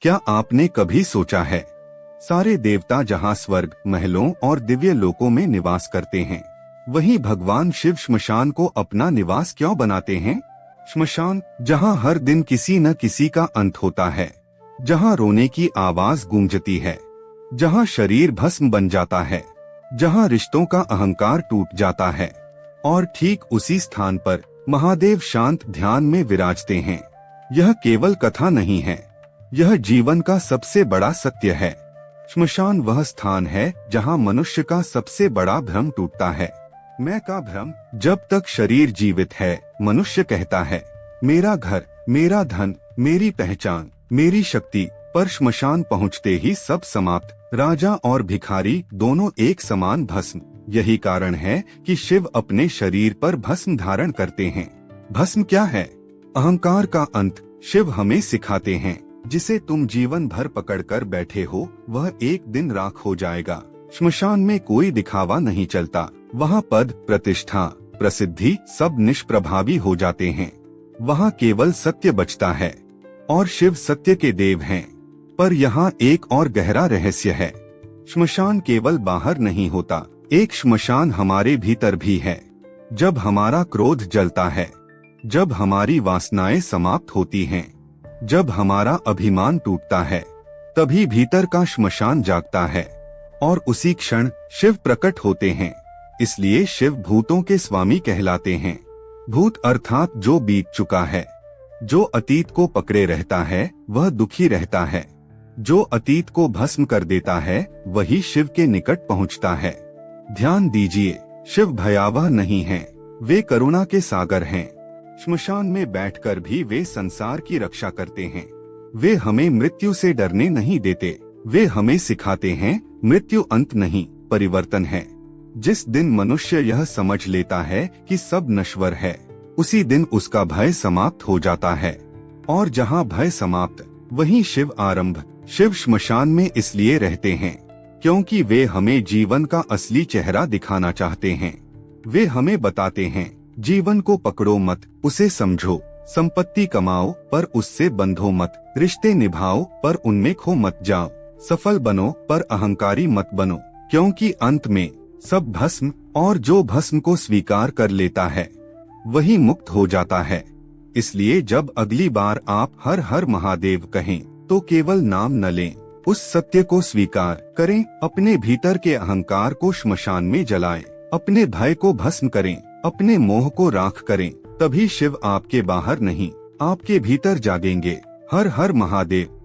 क्या आपने कभी सोचा है, सारे देवता जहाँ स्वर्ग, महलों और दिव्य लोकों में निवास करते हैं, वहीं भगवान शिव श्मशान को अपना निवास क्यों बनाते हैं? श्मशान, जहाँ हर दिन किसी न किसी का अंत होता है, जहाँ रोने की आवाज गूंजती है, जहाँ शरीर भस्म बन जाता है, जहाँ रिश्तों का अहंकार टूट जाता है, और ठीक उसी स्थान पर महादेव शांत ध्यान में विराजते हैं। यह केवल कथा नहीं है, यह जीवन का सबसे बड़ा सत्य है। श्मशान वह स्थान है जहाँ मनुष्य का सबसे बड़ा भ्रम टूटता है। मैं का भ्रम। जब तक शरीर जीवित है, मनुष्य कहता है, मेरा घर, मेरा धन, मेरी पहचान, मेरी शक्ति, पर श्मशान पहुँचते ही सब समाप्त। राजा और भिखारी दोनों एक समान भस्म। यही कारण है कि शिव अपने शरीर पर भस्म धारण करते हैं। भस्म क्या है? अहंकार का अंत। शिव हमें सिखाते हैं, जिसे तुम जीवन भर पकड़कर बैठे हो, वह एक दिन राख हो जाएगा। श्मशान में कोई दिखावा नहीं चलता। वहाँ पद, प्रतिष्ठा, प्रसिद्धि सब निष्प्रभावी हो जाते हैं। वहाँ केवल सत्य बचता है, और शिव सत्य के देव हैं। पर यहाँ एक और गहरा रहस्य है। श्मशान केवल बाहर नहीं होता, एक श्मशान हमारे भीतर भी है। जब हमारा क्रोध जलता है, जब हमारी वासनाएं समाप्त होती हैं, जब हमारा अभिमान टूटता है, तभी भीतर का श्मशान जागता है, और उसी क्षण शिव प्रकट होते हैं। इसलिए शिव भूतों के स्वामी कहलाते हैं। भूत अर्थात जो बीत चुका है। जो अतीत को पकड़े रहता है, वह दुखी रहता है। जो अतीत को भस्म कर देता है, वही शिव के निकट पहुंचता है। ध्यान दीजिए, शिव भयावह नहीं हैं, वे करुणा के सागर हैं। श्मशान में बैठकर भी वे संसार की रक्षा करते हैं। वे हमें मृत्यु से डरने नहीं देते। वे हमें सिखाते हैं, मृत्यु अंत नहीं, परिवर्तन है। जिस दिन मनुष्य यह समझ लेता है कि सब नश्वर है, उसी दिन उसका भय समाप्त हो जाता है। और जहाँ भय समाप्त, वहीं शिव आरंभ। शिव श्मशान में इसलिए रहते हैं क्योंकि वे हमें जीवन का असली चेहरा दिखाना चाहते हैं। वे हमें बताते हैं, जीवन को पकड़ो मत, उसे समझो। संपत्ति कमाओ, पर उससे बंधो मत। रिश्ते निभाओ, पर उनमें खो मत जाओ। सफल बनो, पर अहंकारी मत बनो, क्योंकि अंत में सब भस्म, और जो भस्म को स्वीकार कर लेता है, वही मुक्त हो जाता है। इसलिए जब अगली बार आप हर हर महादेव कहें, तो केवल नाम न लें, उस सत्य को स्वीकार करें। अपने भीतर के अहंकार को श्मशान में जलाएं, अपने भय को भस्म करें, अपने मोह को राख करें। तभी शिव आपके बाहर नहीं, आपके भीतर जागेंगे। हर हर महादेव।